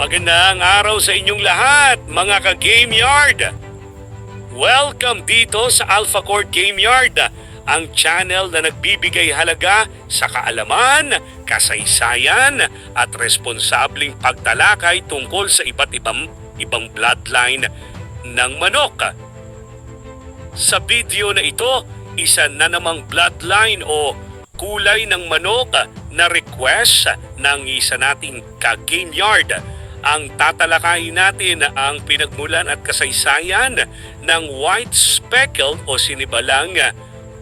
Magandang araw sa inyong lahat, mga ka-Game Yard! Welcome dito sa Alpha Court Game Yard, ang channel na nagbibigay halaga sa kaalaman, kasaysayan at responsableng pagtalakay tungkol sa iba't ibang bloodline ng manok. Sa video na ito, isa na namang bloodline o kulay ng manok na request ng isa nating ka-Game Yard. Ang tatalakayin natin ang pinagmulan at kasaysayan ng white speckled o sinibalang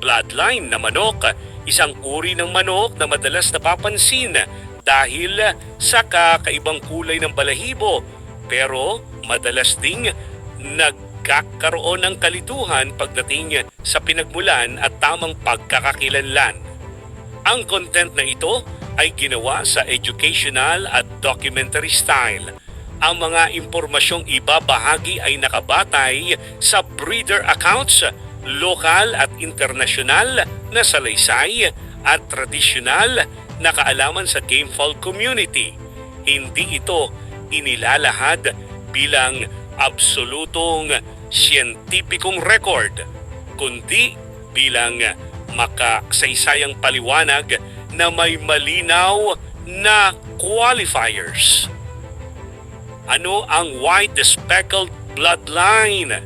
bloodline na manok, isang uri ng manok na madalas napapansin dahil sa kakaibang kulay ng balahibo, pero madalas ding nagkakaroon ng kalituhan pagdating sa pinagmulan at tamang pagkakakilanlan. Ang content na ito ay ginawa sa educational at documentary style. Ang mga impormasyong ibabahagi ay nakabatay sa breeder accounts, lokal at internasyonal na salaysay at tradisyonal na kaalaman sa gamefowl community. Hindi ito inilalahad bilang absolutong siyentipikong record, kundi bilang makasaysayang paliwanag na may malinaw na qualifiers. Ano ang white speckled bloodline?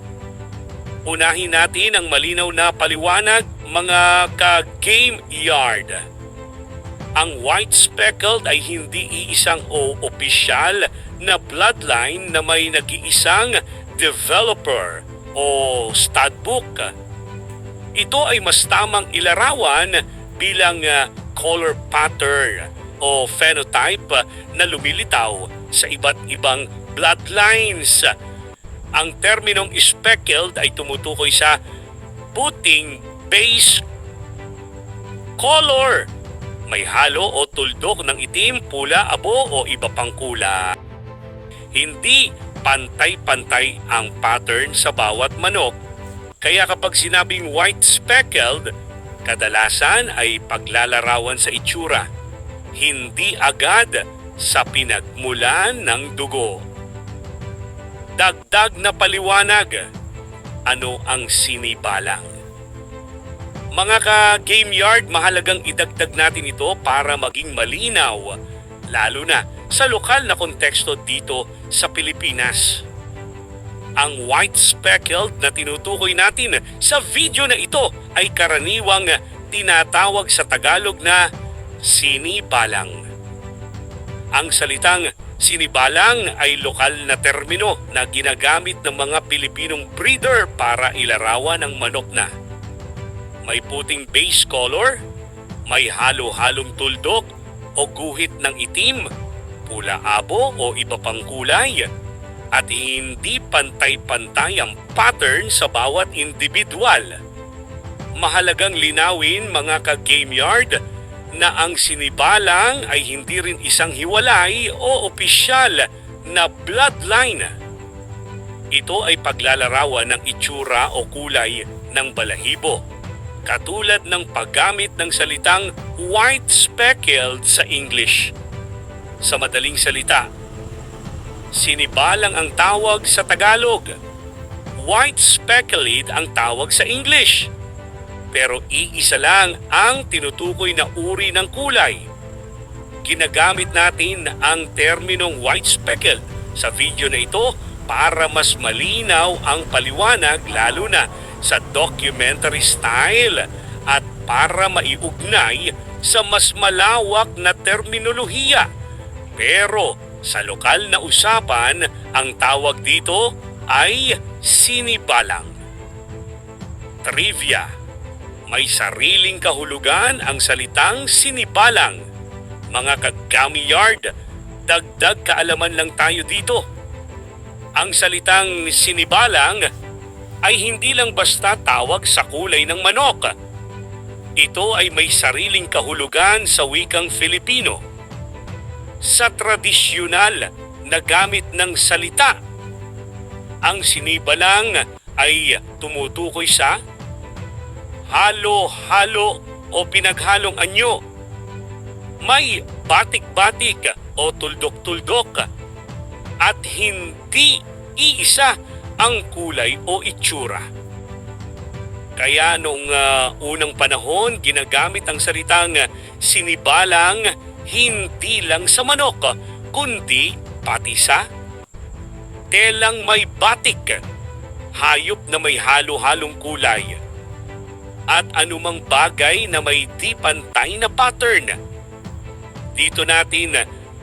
Unahin natin ang malinaw na paliwanag, mga ka-Game Yard. Ang white speckled ay hindi iisang o opisyal na bloodline na may nag-iisang developer o studbook. Ito ay mas tamang ilarawan bilang color pattern o phenotype na lumilitaw sa iba't ibang bloodlines. Ang terminong speckled ay tumutukoy sa puting base color. May halo o tuldok ng itim, pula, abo o iba pang kulay. Hindi pantay-pantay ang pattern sa bawat manok. Kaya kapag sinabing white speckled, kadalasan ay paglalarawan sa itsura, hindi agad sa pinagmulan ng dugo. Dagdag na paliwanag, ano ang sinibalang? Mga ka-Game Yard, mahalagang idagdag natin ito para maging malinaw, lalo na sa lokal na konteksto dito sa Pilipinas. Ang white speckled na tinutukoy natin sa video na ito ay karaniwang tinatawag sa Tagalog na sinibalang. Ang salitang sinibalang ay lokal na termino na ginagamit ng mga Pilipinong breeder para ilarawan ang manok na may puting base color, may halo-halong tuldok o guhit ng itim, pula abo o iba pang kulay, at hindi pantay-pantay ang pattern sa bawat individual. Mahalagang linawin, mga ka-Game Yard, na ang sinibalang ay hindi rin isang hiwalay o opisyal na bloodline. Ito ay paglalarawan ng itsura o kulay ng balahibo, katulad ng paggamit ng salitang white speckled sa English. Sa madaling salita, sinibalang ang tawag sa Tagalog, white speckled ang tawag sa English. Pero iisa lang ang tinutukoy na uri ng kulay. Ginagamit natin ang terminong white speckled sa video na ito para mas malinaw ang paliwanag, lalo na sa documentary style, at para maiugnay sa mas malawak na terminolohiya. Pero sa lokal na usapan, ang tawag dito ay sinibalang. Trivia: may sariling kahulugan ang salitang sinibalang. Mga ka-Game Yard, dagdag kaalaman lang tayo dito. Ang salitang sinibalang ay hindi lang basta tawag sa kulay ng manok. Ito ay may sariling kahulugan sa wikang Filipino. Sa tradisyonal na gamit ng salita, ang sinibalang ay tumutukoy sa halo-halo o pinaghalong anyo. May batik-batik o tuldok-tuldok at hindi iisa ang kulay o itsura. Kaya noong unang panahon, ginagamit ang salitang sinibalang hindi lang sa manok, kundi pati sa telang may batik, hayop na may halo-halong kulay, at anumang bagay na may di pantay na pattern. Dito natin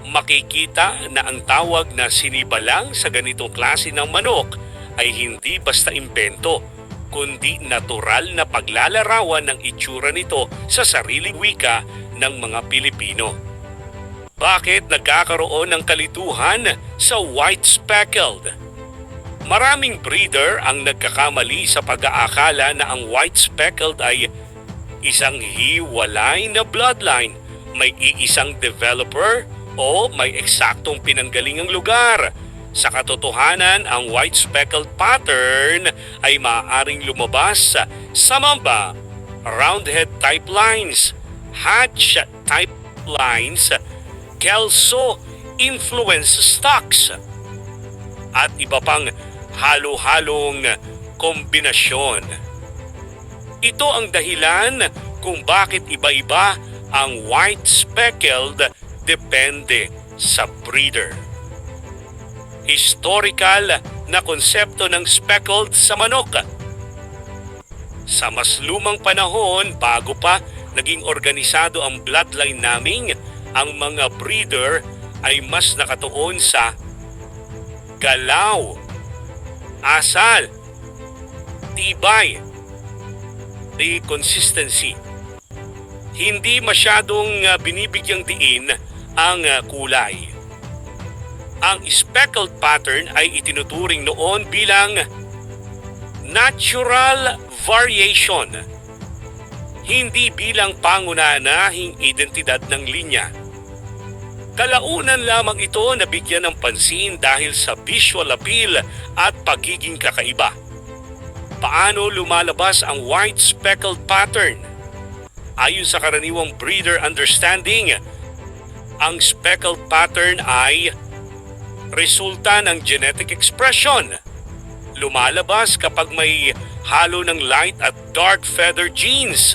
makikita na ang tawag na sinibalang sa ganitong klase ng manok ay hindi basta imbento, kundi natural na paglalarawan ng itsura nito sa sariling wika ng mga Pilipino. Bakit nagkakaroon ng kalituhan sa white speckled? Maraming breeder ang nagkakamali sa pag-aakala na ang white speckled ay isang hiwalay na bloodline, may iisang developer o may eksaktong pinanggalingang lugar. Sa katotohanan, ang white speckled pattern ay maaaring lumabas sa mamba, roundhead type lines, hatch type lines, kelso influence stocks, at iba pang halo-halong kombinasyon. Ito ang dahilan kung bakit iba-iba ang white speckled depende sa breeder. Historical na konsepto ng speckled sa manok. Sa mas lumang panahon, bago pa naging organisado ang bloodline naming, ang mga breeder ay mas nakatuon sa galaw, asal, tibay, the consistency. Hindi masyadong binibigyang diin ang kulay. Ang speckled pattern ay itinuturing noon bilang natural variation, hindi bilang pangunahing identidad ng linya. Kalaunan lamang ito na bigyan ng pansin dahil sa visual appeal at pagiging kakaiba. Paano lumalabas ang white speckled pattern? Ayon sa karaniwang breeder understanding, ang speckled pattern ay resulta ng genetic expression. Lumalabas kapag may halo ng light at dark feather genes.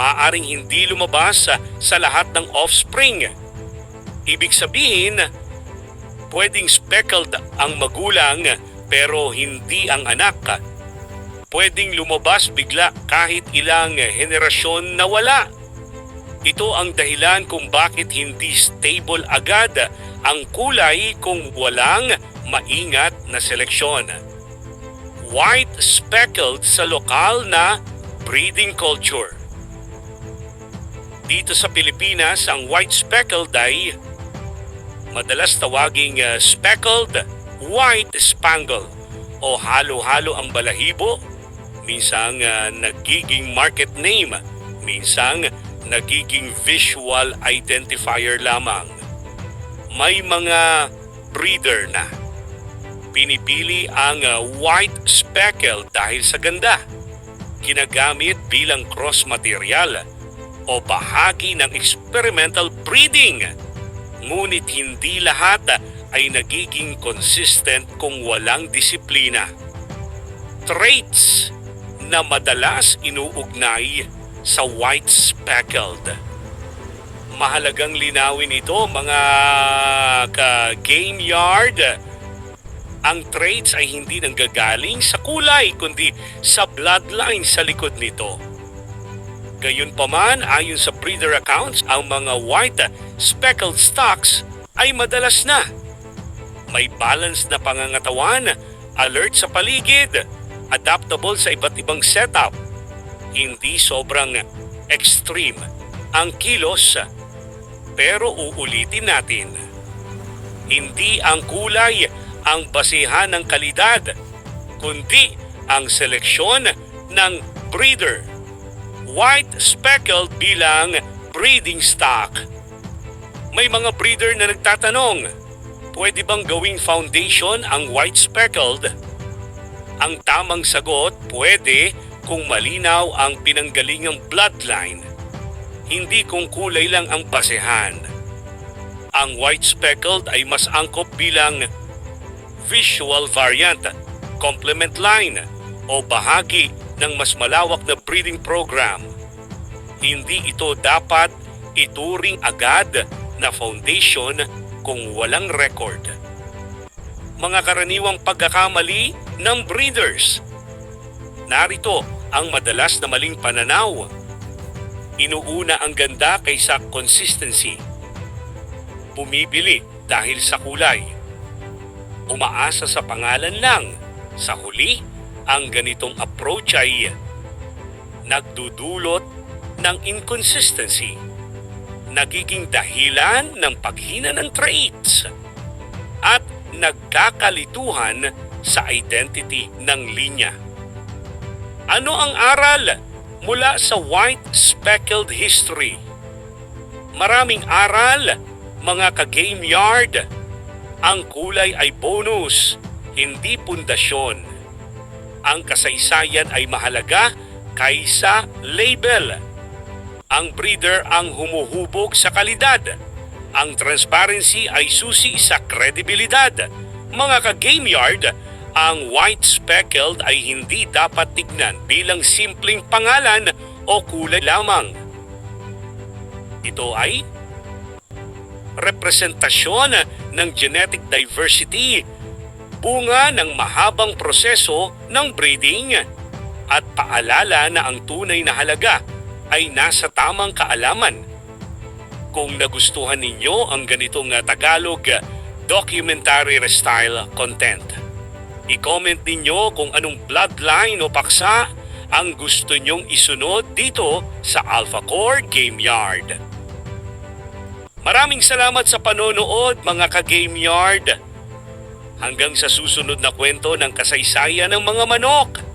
Maaaring hindi lumabas sa lahat ng offspring. Ibig sabihin, pwedeng speckled ang magulang pero hindi ang anak. Pwedeng lumabas bigla kahit ilang henerasyon na wala. Ito ang dahilan kung bakit hindi stable agad ang kulay kung walang maingat na seleksyon. White speckled sa lokal na breeding culture. Dito sa Pilipinas, ang white speckled ay madalas tawaging speckled white spangle o halo-halo ang balahibo. Minsang nagiging market name, minsang nagiging visual identifier lamang. May mga breeder na pinipili ang white speckled dahil sa ganda, ginagamit bilang cross material o bahagi ng experimental breeding. Ngunit hindi lahat ay nagiging consistent kung walang disiplina. Traits na madalas inuugnay sa white speckled. Mahalagang linawin ito mga ka-game yard. Ang traits ay hindi nanggagaling sa kulay kundi sa bloodline sa likod nito. Gayunpaman, ayon sa breeder accounts, ang mga white speckled stocks ay madalas na may balance na pangangatawan, alert sa paligid, adaptable sa iba't ibang setup. Hindi sobrang extreme ang kilos, pero uulitin natin. Hindi ang kulay ang basihan ng kalidad, kundi ang seleksyon ng breeder. White speckled bilang breeding stock. May mga breeder na nagtatanong, pwede bang gawing foundation ang white speckled? Ang tamang sagot, pwede kung malinaw ang pinanggalingang bloodline, hindi kung kulay lang ang basehan. Ang white speckled ay mas angkop bilang visual variant, complement line, o bahagi ng mas malawak na breeding program. Hindi ito dapat ituring agad na foundation kung walang record. Mga karaniwang pagkakamali ng breeders. Narito ang madalas na maling pananaw. Inuuna ang ganda kaysa consistency. Bumibili dahil sa kulay. Umaasa sa pangalan lang. Sa huli, ang ganitong approach ay nagdudulot ng inconsistency. Nagiging dahilan ng paghina ng traits at nagkakalituhan sa identity ng linya. Ano ang aral mula sa white speckled history? Maraming aral, mga ka-game yard. Ang kulay ay bonus, hindi pundasyon. Ang kasaysayan ay mahalaga kaysa label. Ang breeder ang humuhubog sa kalidad. Ang transparency ay susi sa kredibilidad. Mga ka-game yard, ang white speckled ay hindi dapat tignan bilang simpleng pangalan o kulay lamang. Ito ay representasyon ng genetic diversity, bunga ng mahabang proseso ng breeding, at paalala na ang tunay na halaga ay nasa tamang kaalaman. Kung nagustuhan ninyo ang ganitong Tagalog documentary style content, i-comment ninyo kung anong bloodline o paksa ang gusto nyong isunod dito sa Alpha Core Game Yard. Maraming salamat sa panonood, mga ka-Game Yard. Hanggang sa susunod na kwento ng kasaysayan ng mga manok.